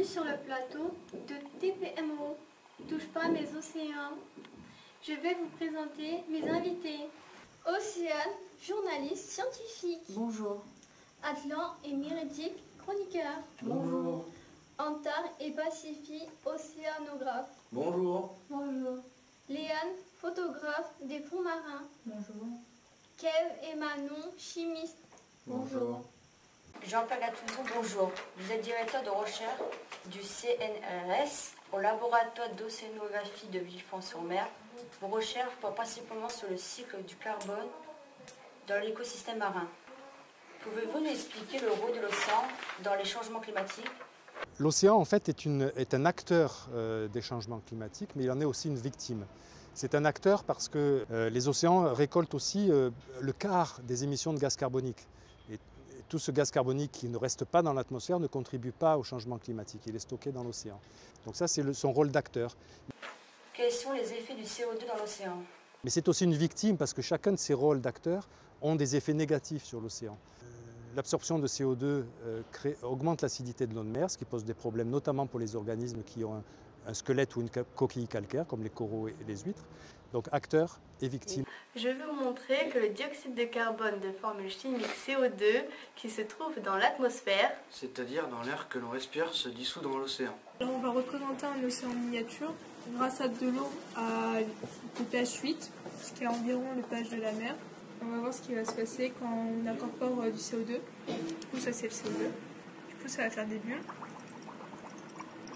sur le plateau de TPMO, Touche pas à mes océans. Je vais vous présenter mes invités. Océane, journaliste scientifique. Bonjour. Atlan et Méridique, chroniqueurs. Bonjour. Antar et Pacifique, océanographe. Bonjour. Bonjour. Léane, photographe des fonds marins. Bonjour. Kev et Manon, chimistes. Bonjour. Jean-Pierre Gattuso, bonjour. Vous êtes directeur de recherche du CNRS au laboratoire d'océanographie de Villefranche-sur-Mer. Vos recherches portent principalement sur le cycle du carbone dans l'écosystème marin. Pouvez-vous nous expliquer le rôle de l'océan dans les changements climatiques? L'océan, en fait, est un acteur des changements climatiques, mais il en est aussi une victime. C'est un acteur parce que les océans récoltent aussi le quart des émissions de gaz carbonique. Et tout ce gaz carbonique qui ne reste pas dans l'atmosphère ne contribue pas au changement climatique. Il est stocké dans l'océan. Donc ça, c'est son rôle d'acteur. Quels sont les effets du CO2 dans l'océan? Mais c'est aussi une victime parce que chacun de ces rôles d'acteurs ont des effets négatifs sur l'océan. L'absorption de CO2 augmente l'acidité de l'eau de mer, ce qui pose des problèmes notamment pour les organismes qui ont un squelette ou une coquille calcaire, comme les coraux et les huîtres. Donc acteurs et victimes. Je vais vous montrer que le dioxyde de carbone de formule chimique CO2 qui se trouve dans l'atmosphère, C'est-à-dire dans l'air que l'on respire, se dissout dans l'océan. Alors on va représenter un océan miniature grâce à de l'eau au pH 8, ce qui est environ le pH de la mer. On va voir ce qui va se passer quand on incorpore du CO2. Du coup ça c'est le CO2. Du coup ça va faire des bulles.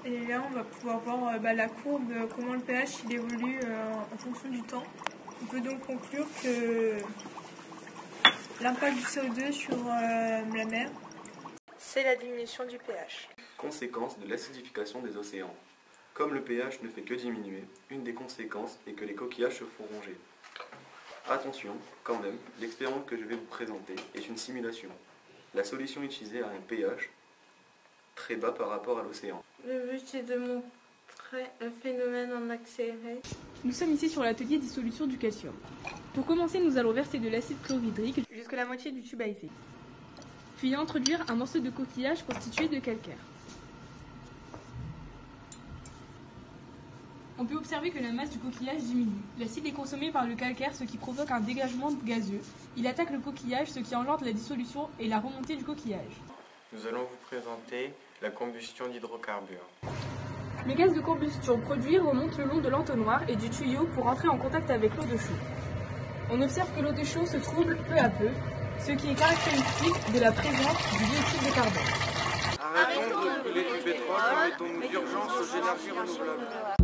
Et là on va pouvoir voir la courbe, comment le pH il évolue en fonction du temps. On peut donc conclure que l'impact du CO2 sur la mer, c'est la diminution du pH. Conséquence de l'acidification des océans. Comme le pH ne fait que diminuer, une des conséquences est que les coquillages se font ronger. Attention, quand même, l'expérience que je vais vous présenter est une simulation. La solution utilisée a un pH très bas par rapport à l'océan. Le but est de montrer le phénomène en accéléré. Nous sommes ici sur l'atelier dissolution du calcium. Pour commencer, nous allons verser de l'acide chlorhydrique jusqu'à la moitié du tube à essai. Puis introduire un morceau de coquillage constitué de calcaire. On peut observer que la masse du coquillage diminue. L'acide est consommé par le calcaire, ce qui provoque un dégagement gazeux. Il attaque le coquillage, ce qui engendre la dissolution et la remontée du coquillage. Nous allons vous présenter la combustion d'hydrocarbures. Le gaz de combustion produit remonte le long de l'entonnoir et du tuyau pour entrer en contact avec l'eau de chaud. On observe que l'eau de chaud se trouble peu à peu, ce qui est caractéristique de la présence du dioxyde de carbone. Arrêtons de brûler du pétrole et mettons-nous d'urgence aux énergies renouvelables.